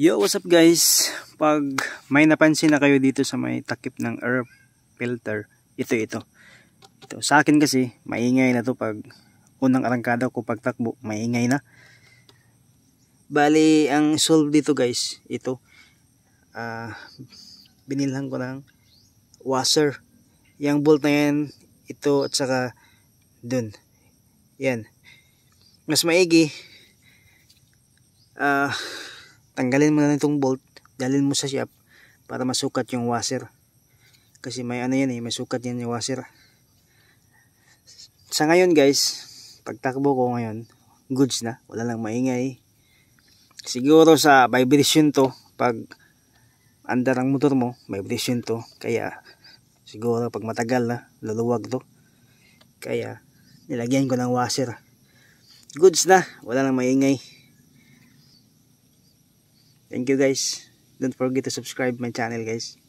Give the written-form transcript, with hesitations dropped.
Yo, what's up guys? Pag may napansin na kayo dito sa may takip ng air filter, ito. Sa akin kasi, maingay na to pag unang arangkada ko pagtakbo, maingay na. Bali, ang solve dito guys, ito. Binilhan ko ng washer. Yang bolt na yan, ito at saka dun. Yan. Mas maigi, tanggalin mo na itong bolt, dalhin mo sa shop para masukat yung washer. Kasi may ano yan may sukat yan yung washer. Sa ngayon guys, pagtakbo ko ngayon, goods na, wala lang maingay. Siguro sa vibration to, pag andar ang motor mo, vibration to, kaya siguro pag matagal na, luluwag to. Kaya nilagyan ko ng washer. Goods na, wala lang maingay. Thank you guys. Don't forget to subscribe my channel guys.